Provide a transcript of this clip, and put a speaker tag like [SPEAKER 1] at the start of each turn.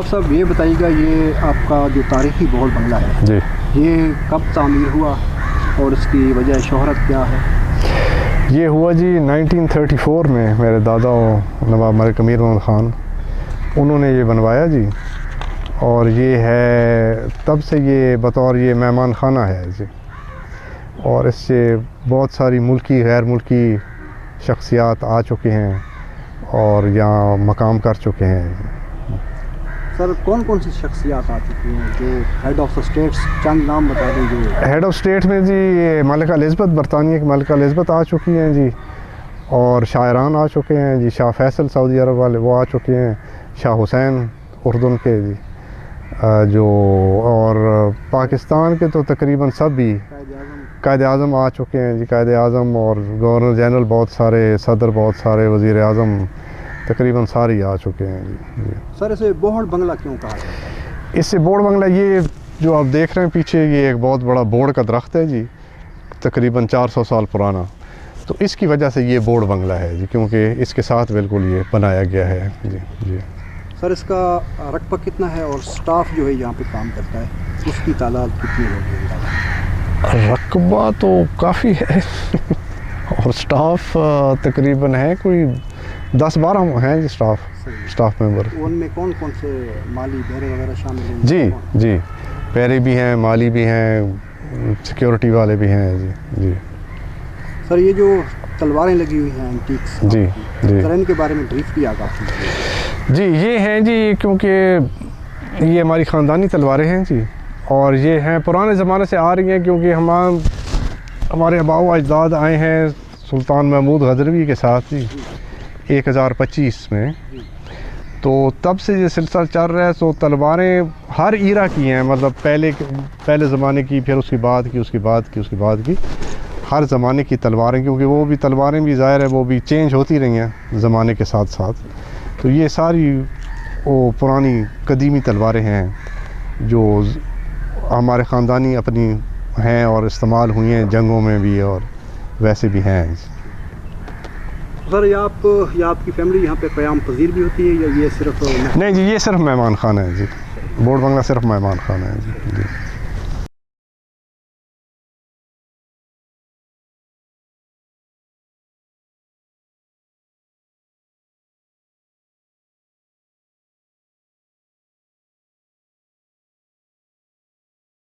[SPEAKER 1] نواب صاحب یہ بتائیے گا، یہ آپ کا جو تاریخی بوڑ بنگلہ ہے
[SPEAKER 2] جی،
[SPEAKER 1] یہ کب تعمیر ہوا اور اس کی وجہ شہرت کیا ہے؟
[SPEAKER 2] یہ ہوا جی 1934 میں میرے دادا نواب ملک امیر محمد خان انہوں نے یہ بنوایا جی، اور یہ ہے تب سے یہ بطور یہ مہمان خانہ ہے جی، اور اس سے بہت ساری ملکی غیر ملکی شخصیات آ چکے ہیں اور یہاں مقام کر چکے ہیں۔
[SPEAKER 1] سر کون کون سی شخصیات آ چکی ہیں جو ہیڈ آف اسٹیٹس، چند نام بتا دیں جو
[SPEAKER 2] ہیڈ آف اسٹیٹ میں جی ملکہ الزبتھ، برطانیہ کی ملکہ الزبتھ آ چکی ہیں جی، اور شاعران آ چکے ہیں جی، شاہ فیصل سعودی عرب والے وہ آ چکے ہیں، شاہ حسین اردن کے جی، جو اور پاکستان کے تو تقریباً سب بھی قائد اعظم آ چکے ہیں جی، قائد اعظم اور گورنر جنرل بہت سارے، صدر بہت سارے، وزیر اعظم تقریباً سارے ہی آ چکے ہیں جی۔
[SPEAKER 1] سر اسے بوڑ بنگلہ کیوں کہا جاتا ہے؟
[SPEAKER 2] اس سے بوڑ بنگلہ یہ جو آپ دیکھ رہے ہیں پیچھے، یہ ایک بہت بڑا بوڑ کا درخت ہے جی، تقریباً 400 سال پرانا، تو اس کی وجہ سے یہ بوڑ بنگلہ ہے جی، کیونکہ اس کے ساتھ بالکل یہ بنایا گیا ہے جی جی۔
[SPEAKER 1] سر اس کا رقبہ کتنا ہے اور سٹاف جو ہے یہاں پہ کام کرتا ہے اس کی تعداد کتنی ہوگی؟
[SPEAKER 2] رقبہ تو کافی ہے اور سٹاف تقریباً ہے کوئی 10-12 ہیں جی، سٹاف ممبر۔
[SPEAKER 1] ان میں کون کون سے مالی بیرے وغیرہ شامل ہیں؟
[SPEAKER 2] جی جی، پیرے بھی ہیں، مالی بھی ہیں، سیکیورٹی والے بھی ہیں جی جی۔
[SPEAKER 1] سر یہ جو تلواریں لگی ہوئی ہیں اینٹیکس،
[SPEAKER 2] جی جی
[SPEAKER 1] سر ان کے بارے میں بریف کیا آغاز کیجیے۔
[SPEAKER 2] جی، یہ ہیں جی، کیونکہ یہ ہماری خاندانی تلواریں ہیں جی، اور یہ ہیں پرانے زمانے سے آ رہی ہیں، کیونکہ ہمارے آباء و اجداد آئے ہیں سلطان محمود غزنوی کے ساتھ جی 1025 میں، تو تب سے یہ سلسلہ چل رہا ہے۔ تو تلواریں ہر ایرا کی ہیں، مطلب پہلے زمانے کی، پھر اس کے بعد کی، اس کے بعد کی ہر زمانے کی تلواریں، کیونکہ وہ بھی تلواریں بھی ظاہر ہے وہ بھی چینج ہوتی رہی ہیں زمانے کے ساتھ ساتھ، تو یہ ساری وہ پرانی قدیمی تلواریں ہیں جو ہمارے خاندانی اپنی ہیں اور استعمال ہوئی ہیں جنگوں میں بھی اور ویسے بھی ہیں۔
[SPEAKER 1] سر یا آپ کی فیملی یہاں پہ قیام پذیر بھی ہوتی ہے یا یہ صرف؟
[SPEAKER 2] نہیں جی، یہ صرف مہمان خانہ ہے جی، بوڑ بنگلہ صرف مہمان خانہ ہے جی جی۔